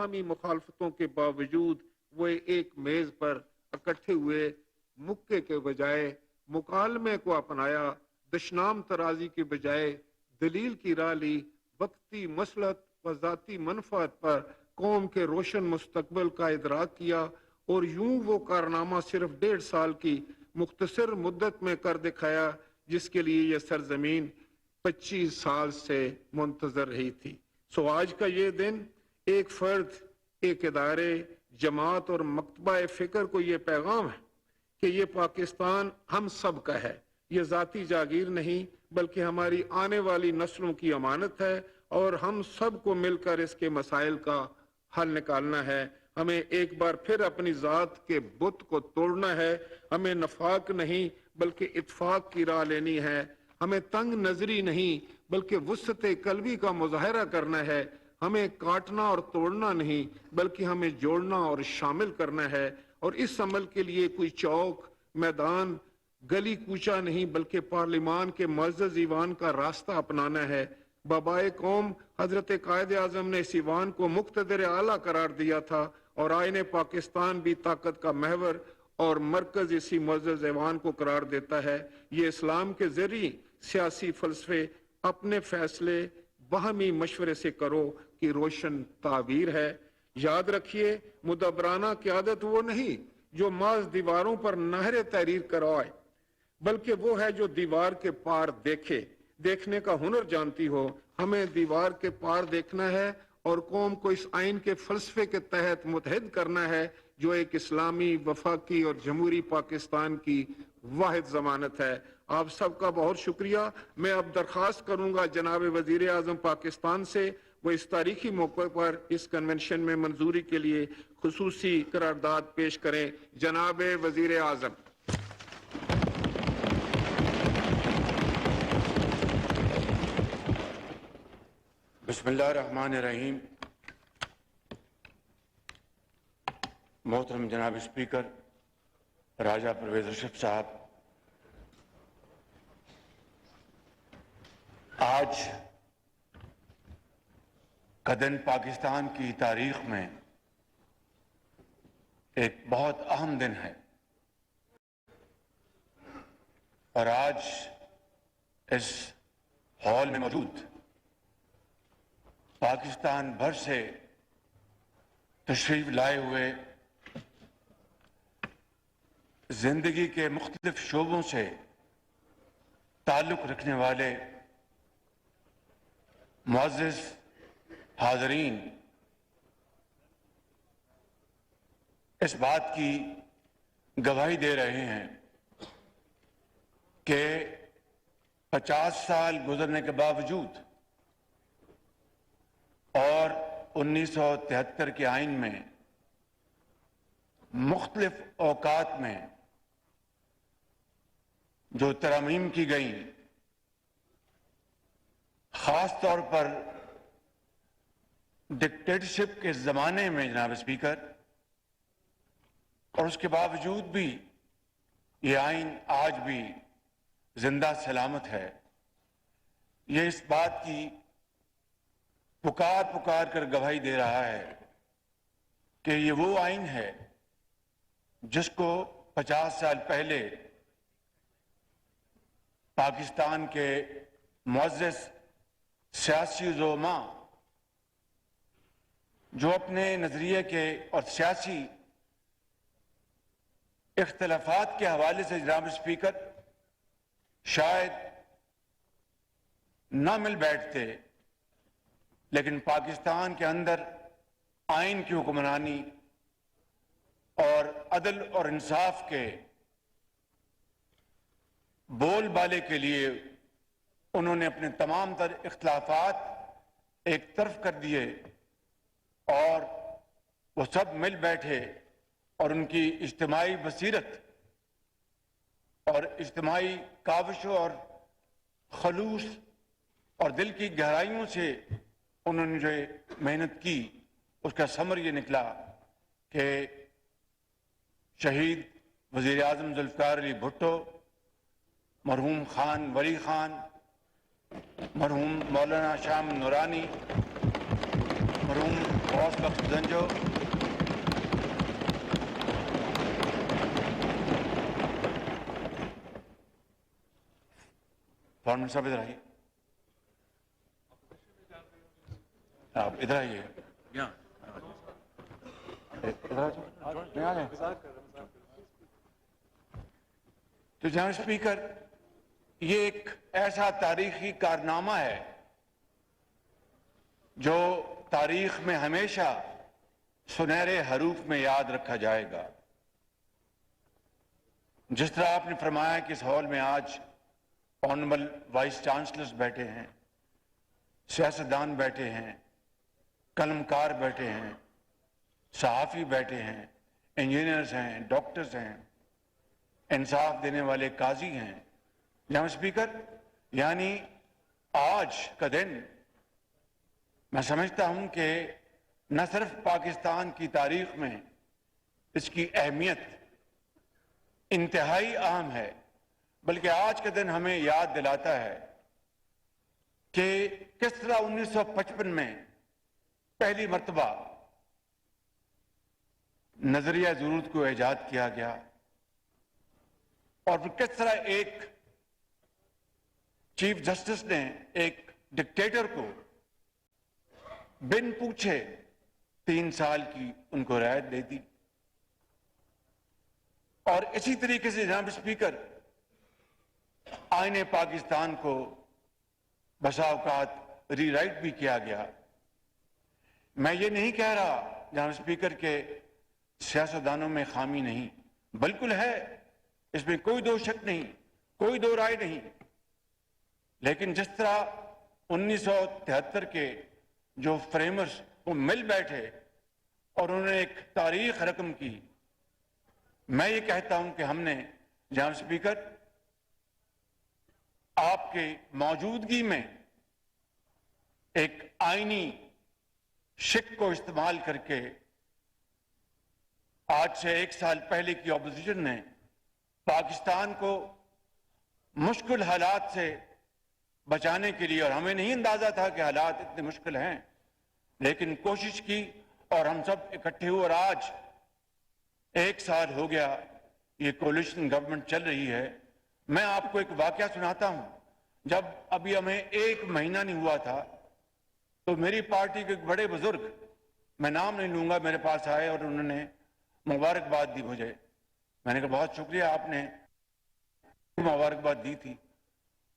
باہمی مخالفتوں کے باوجود وہ ایک میز پر اکٹھے ہوئے، مکے کے بجائے مکالمے کو اپنایا، دشنام ترازی کے بجائے دلیل کی راہ لی، وقتی مصلحت و ذاتی منفعت پر قوم کے روشن مستقبل کا ادراک کیا، اور یوں وہ کارنامہ صرف 1.5 سال کی مختصر مدت میں کر دکھایا جس کے لیے یہ سرزمین 25 سال سے منتظر رہی تھی۔ سو آج کا یہ دن ایک فرد، ایک ادارے، جماعت اور مکتبہ فکر کو یہ پیغام ہے کہ یہ پاکستان ہم سب کا ہے، یہ ذاتی جاگیر نہیں بلکہ ہماری آنے والی نسلوں کی امانت ہے، اور ہم سب کو مل کر اس کے مسائل کا حل نکالنا ہے۔ ہمیں ایک بار پھر اپنی ذات کے بت کو توڑنا ہے، ہمیں نفاق نہیں بلکہ اتفاق کی راہ لینی ہے، ہمیں تنگ نظری نہیں بلکہ وسعت قلبی کا مظاہرہ کرنا ہے، ہمیں کاٹنا اور توڑنا نہیں بلکہ ہمیں جوڑنا اور شامل کرنا ہے، اور اس عمل کے لیے کوئی چوک، میدان، گلی کوچہ نہیں بلکہ پارلیمان کے معزز ایوان کا راستہ اپنانا ہے۔ بابائے قوم حضرت قائد اعظم نے اس ایوان کو مقتدر اعلیٰ قرار دیا تھا، اور آئین پاکستان بھی طاقت کا محور اور مرکز اسی معزز ایوان کو قرار دیتا ہے۔ یہ اسلام کے ذریعے سیاسی فلسفے اپنے فیصلے باہمی مشورے سے کرو کی روشن تعبیر ہے۔ یاد رکھیے، مدبرانہ قیادت وہ نہیں جو محض دیواروں پر نہریں تحریر کروائے، بلکہ وہ ہے جو دیوار کے پار دیکھنے کا ہنر جانتی ہو۔ ہمیں دیوار کے پار دیکھنا ہے اور قوم کو اس آئین کے فلسفے کے تحت متحد کرنا ہے جو ایک اسلامی، وفاقی اور جمہوری پاکستان کی واحد ضمانت ہے۔ آپ سب کا بہت شکریہ۔ میں اب درخواست کروں گا جناب وزیر اعظم پاکستان سے وہ اس تاریخی موقع پر اس کنونشن میں منظوری کے لیے خصوصی قرارداد پیش کریں۔ جناب وزیر اعظم۔ بسم اللہ الرحمن الرحیم۔ محترم جناب اسپیکر راجہ پرویز اشرف صاحب، آج کا دن پاکستان کی تاریخ میں ایک بہت اہم دن ہے، اور آج اس ہال میں موجود پاکستان بھر سے تشریف لائے ہوئے زندگی کے مختلف شعبوں سے تعلق رکھنے والے معزز حاضرین اس بات کی گواہی دے رہے ہیں کہ 50 سال گزرنے کے باوجود اور 1973 کے آئین میں مختلف اوقات میں جو ترامیم کی گئیں، خاص طور پر ڈکٹیٹرشپ کے زمانے میں جناب اسپیکر، اور اس کے باوجود بھی یہ آئین آج بھی زندہ سلامت ہے۔ یہ اس بات کی پکار کر گواہی دے رہا ہے کہ یہ وہ آئین ہے جس کو 50 سال پہلے پاکستان کے معزز سیاسی زعما جو اپنے نظریے کے اور سیاسی اختلافات کے حوالے سے جناب اسپیکر شاید نہ مل بیٹھتے، لیکن پاکستان کے اندر آئین کی حکمرانی اور عدل اور انصاف کے بول بالے کے لیے انہوں نے اپنے تمام تر اختلافات ایک طرف کر دیے اور وہ سب مل بیٹھے اور ان کی اجتماعی بصیرت اور اجتماعی کاوشوں اور خلوص اور دل کی گہرائیوں سے انہوں نے جو محنت کی، اس کا ثمر یہ نکلا کہ شہید وزیر اعظم ذوالفقار علی بھٹو، مرحوم خان ولی خان، مرحوم مولانا شام نورانی، مرحوم آواز وقت زنجو فارمن صاحب ادھر آئیے, آپ ادھر آئیے, تو جناب اسپیکر, یہ ایک ایسا تاریخی کارنامہ ہے جو تاریخ میں ہمیشہ سنہرے حروف میں یاد رکھا جائے گا. جس طرح آپ نے فرمایا کہ اس ہال میں آج آنریبل وائس چانسلرز بیٹھے ہیں, سیاستدان بیٹھے ہیں, قلم کار بیٹھے ہیں, صحافی بیٹھے ہیں, انجینئرز ہیں, ڈاکٹرز ہیں, انصاف دینے والے قاضی ہیں. جناب اسپیکر, یعنی آج کا دن میں سمجھتا ہوں کہ نہ صرف پاکستان کی تاریخ میں اس کی اہمیت انتہائی اہم ہے, بلکہ آج کا دن ہمیں یاد دلاتا ہے کہ کس طرح 1955 میں پہلی مرتبہ نظریہ ضرورت کو ایجاد کیا گیا, اور پھر کس طرح ایک چیف جسٹس نے ایک ڈکٹیٹر کو بن پوچھے 3 سال کی ان کو رعایت دے دی. اور اسی طریقے سے جناب اسپیکر, آئین پاکستان کو بسا اوقات ری رائٹ بھی کیا گیا. میں یہ نہیں کہہ رہا جناب اسپیکر کہ سیاستدانوں میں خامی نہیں, بالکل ہے, اس میں کوئی دو شک نہیں, کوئی دو رائے نہیں. لیکن جس طرح 1973 کے جو فریمرز وہ مل بیٹھے اور انہوں نے ایک تاریخ رقم کی, میں یہ کہتا ہوں کہ ہم نے جناب اسپیکر آپ کے موجودگی میں ایک آئینی شک کو استعمال کر کے آج سے 1 سال پہلے کی اپوزیشن نے پاکستان کو مشکل حالات سے بچانے کے لیے, اور ہمیں نہیں اندازہ تھا کہ حالات اتنے مشکل ہیں, لیکن کوشش کی اور ہم سب اکٹھے ہوئے, اور آج 1 سال ہو گیا یہ کولیشن گورنمنٹ چل رہی ہے. میں آپ کو ایک واقعہ سناتا ہوں. جب ابھی ہمیں 1 مہینہ نہیں ہوا تھا تو میری پارٹی کے ایک بڑے بزرگ, میں نام نہیں لوں گا, میرے پاس آئے اور انہوں نے مبارکباد دی مجھے. میں نے کہا بہت شکریہ, آپ نے مبارکباد دی تھی.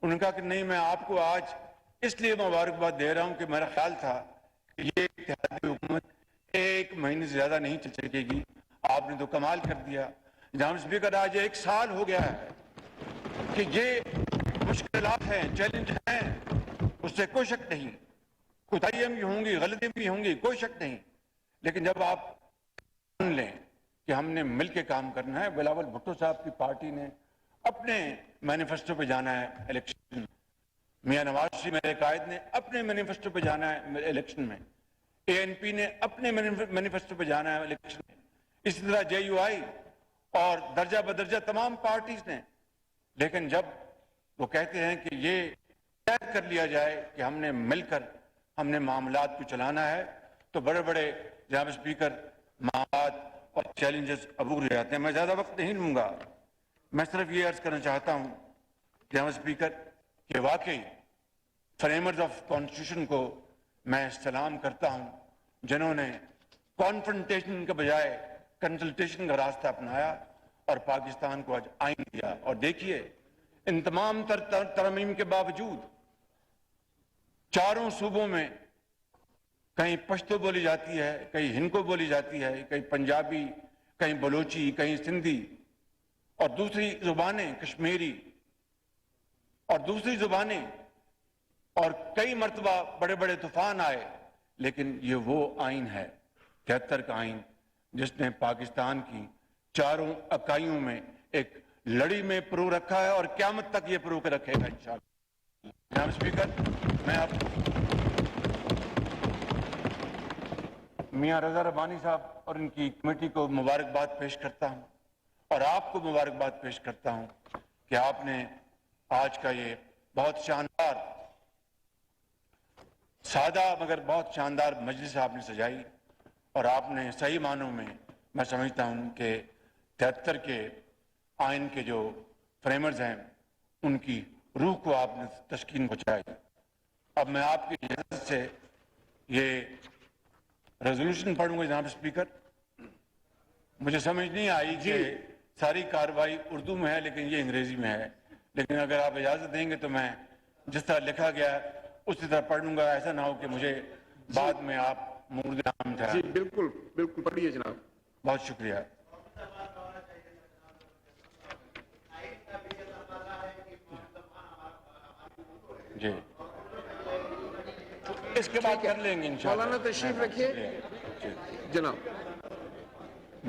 انہوں نے کہا کہ نہیں, میں آپ کو آج اس لیے مبارکباد دے رہا ہوں کہ میرا خیال تھا کہ یہ اتحادی حکومت 1 مہینے سے زیادہ نہیں چل سکے گی, آپ نے تو کمال کر دیا. جناب اسپیکر, آج 1 سال ہو گیا ہے کہ یہ مشکلات ہیں, چیلنج ہیں, اس سے کوئی شک نہیں, کوتاہیاں بھی ہوں گی, غلطیاں بھی ہوں گی, کوئی شک نہیں. لیکن جب آپ مان لیں کہ ہم نے مل کے کام کرنا ہے, بلاول بھٹو صاحب کی پارٹی نے اپنے مینیفیسٹو پہ جانا ہے الیکشن, میاں نواز شریف میرے قائد نے اپنے مینیفیسٹو پہ جانا ہے الیکشن میں, اے این پی نے اپنے مینیفیسٹو پہ جانا ہے الیکشن میں, اسی طرح جے یو آئی اور درجہ بدرجہ تمام پارٹیز نے. لیکن جب وہ کہتے ہیں کہ یہ طے کر لیا جائے کہ ہم نے مل کر ہم نے معاملات کو چلانا ہے, تو بڑے بڑے جناب اسپیکر معاملات اور چیلنجز عبور ہو جاتے ہیں. میں زیادہ وقت نہیں لوں گا, میں صرف یہ عرض کرنا چاہتا ہوں جناب اسپیکر کہ واقعی فریمرز آف کانسٹیٹیوشن کو میں سلام کرتا ہوں, جنہوں نے کانفرنٹیشن کے بجائے کنسلٹیشن کا راستہ اپنایا اور پاکستان کو آج آئین دیا. اور دیکھیے, ان تمام ترمیم کے باوجود 4 صوبوں میں کہیں پشتو بولی جاتی ہے, کہیں ہندکو بولی جاتی ہے, کہیں پنجابی, کہیں بلوچی, کہیں سندھی, اور دوسری زبانیں کشمیری اور دوسری زبانیں, اور کئی مرتبہ بڑے بڑے طوفان آئے. لیکن یہ وہ آئین ہے 73 کا آئین جس نے پاکستان کی 4 اکائیوں میں ایک لڑی میں پرو رکھا ہے, اور قیامت تک یہ پرو کے رکھے گا انشاءاللہ. جناب اسپیکر, میں آپ میاں رضا ربانی صاحب اور ان کی کمیٹی کو مبارکباد پیش کرتا ہوں, اور آپ کو مبارکباد پیش کرتا ہوں کہ آپ نے آج کا یہ بہت شاندار, سادہ مگر بہت شاندار مجلس آپ نے سجائی. اور آپ نے صحیح معنوں میں میں سمجھتا ہوں کہ 73 کے آئین کے جو فریمرز ہیں ان کی روح کو آپ نے تشکین پہنچائی. اب میں آپ کی اجازت سے یہ ریزولوشن پڑھوں گا. جناب اسپیکر, مجھے سمجھ نہیں آئی کہ ساری کارروائی اردو میں ہے لیکن یہ انگریزی میں ہے, لیکن اگر آپ اجازت دیں گے تو میں جس طرح لکھا گیا اسی طرح پڑھ لوں گا. ایسا نہ ہو کہ مجھے بعد میں آپ مورد عام ٹھہرائیں. جی بالکل بالکل پڑھیے جناب. بہت شکریہ. جی اس کے بعد کر لیں گے انشاءاللہ. مولانا تشریف رکھیے جناب.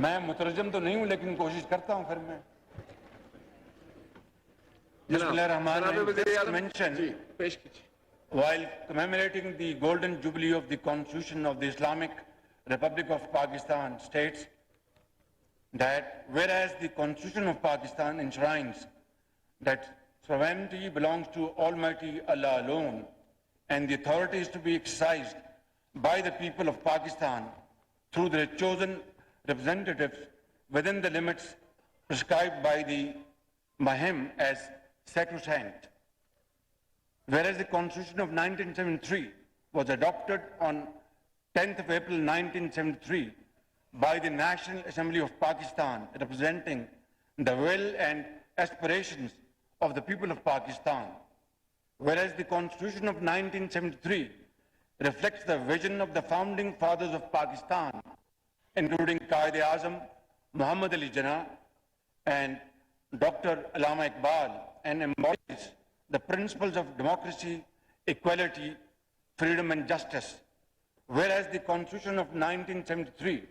میں مترجم تو نہیں ہوں لیکن کوشش کرتا ہوں. پھر میں بسم اللہ الرحمن الرحیم. mentioned جی پیش کیجیے. while commemorating the golden jubilee of the Constitution of the Islamic Republic of Pakistan states that whereas the Constitution of Pakistan enshrines that sovereignty belongs to Almighty Allah alone and the authority is to be exercised by the people of Pakistan through their chosen representatives within the limits prescribed by him as sacrosanct. Whereas the Constitution of 1973 was adopted on 10th of April 1973 by the National Assembly of Pakistan, representing the will and aspirations of the people of Pakistan. Whereas the Constitution of 1973 reflects the vision of the founding fathers of Pakistan, including Quaid-e-Azam, Muhammad Ali Jinnah, and Dr. Allama Iqbal, and embodies the principles of democracy, equality, freedom, and justice. Whereas the Constitution of 1973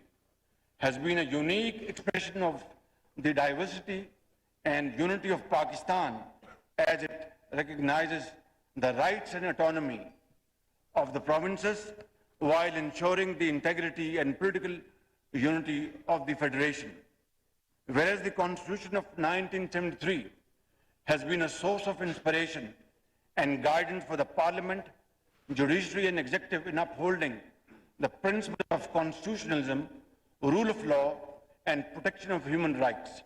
has been a unique expression of the diversity and unity of Pakistan as it recognizes the rights and autonomy of the provinces while ensuring the integrity and political unity of the Federation. Whereas the Constitution of 1973 has been a source of inspiration and guidance for the Parliament, Judiciary and Executive in upholding the principles of constitutionalism, rule of law, and protection of human rights.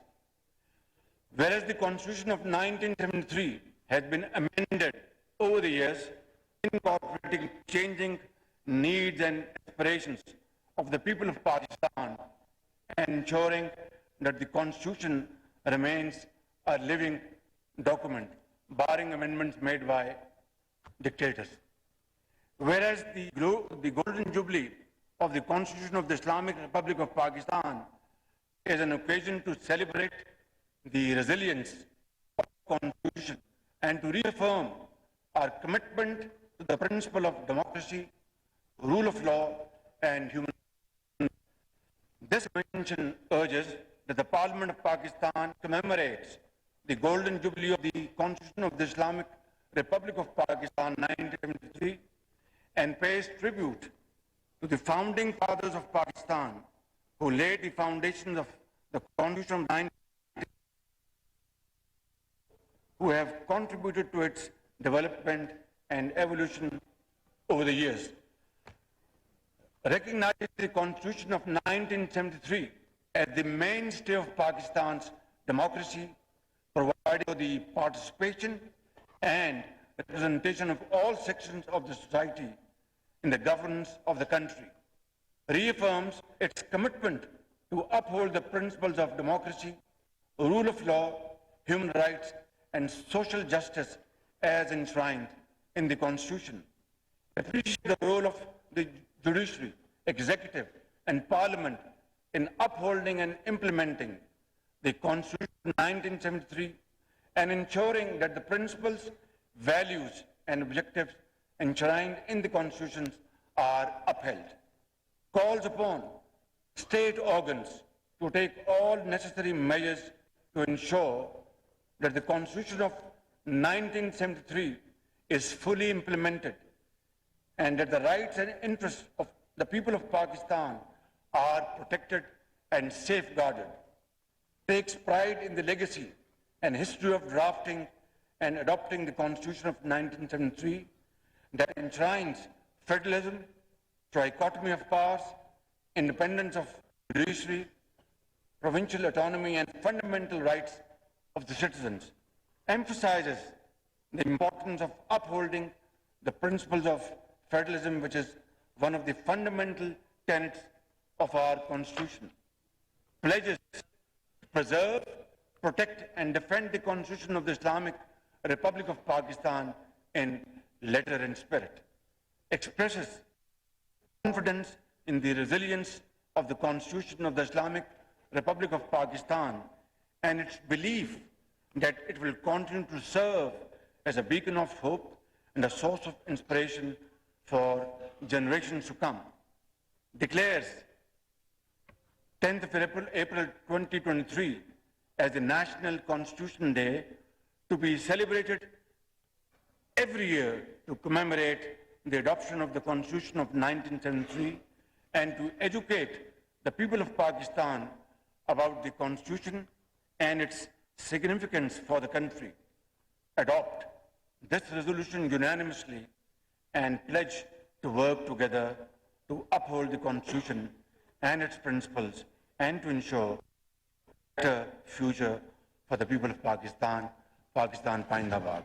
Whereas the Constitution of 1973 has been amended over the years, incorporating changing needs and aspirations of the people of Pakistan and ensuring that the Constitution remains a living document, barring amendments made by dictators. Whereas the Golden Jubilee of the Constitution of the Islamic Republic of Pakistan is an occasion to celebrate the resilience of the Constitution and to reaffirm our commitment to the principle of democracy, rule of law, and human rights. This mention urges that the Parliament of Pakistan commemorates the Golden Jubilee of the Constitution of the Islamic Republic of Pakistan 1973 and pays tribute to the founding fathers of Pakistan who laid the foundations of the Constitution of 1973, who have contributed to its development and evolution over the years. Recognizing the Constitution of 1973 as the mainstay of Pakistan's democracy, providing for the participation and representation of all sections of the society in the governance of the country, reaffirms its commitment to uphold the principles of democracy, rule of law, human rights, and social justice as enshrined in the Constitution. Appreciate the role of the judiciary, executive, and parliament in upholding and implementing the Constitution of 1973 and ensuring that the principles, values, and objectives enshrined in the Constitution are upheld. Calls upon state organs to take all necessary measures to ensure that the Constitution of 1973 is fully implemented and that the rights and interests of the people of Pakistan are protected and safeguarded. Takes pride in the legacy and history of drafting and adopting the Constitution of 1973 that enshrines federalism, trichotomy of powers, independence of judiciary, provincial autonomy and fundamental rights of the citizens, emphasizes the importance of upholding the principles of federalism, which is one of the fundamental tenets of our Constitution, pledges to preserve, protect and defend the Constitution of the Islamic Republic of Pakistan in letter and spirit, expresses confidence in the resilience of the Constitution of the Islamic Republic of Pakistan and its belief that it will continue to serve as a beacon of hope and a source of inspiration for generations to come, declares 10th of April 2023 as the National Constitution Day, to be celebrated every year to commemorate the adoption of the Constitution of 1973 and to educate the people of Pakistan about the Constitution and its significance for the country. Adopt this resolution unanimously and pledge to work together to uphold the Constitution and its principles and to ensure a better future for the people of Pakistan. Pakistan Pindabad.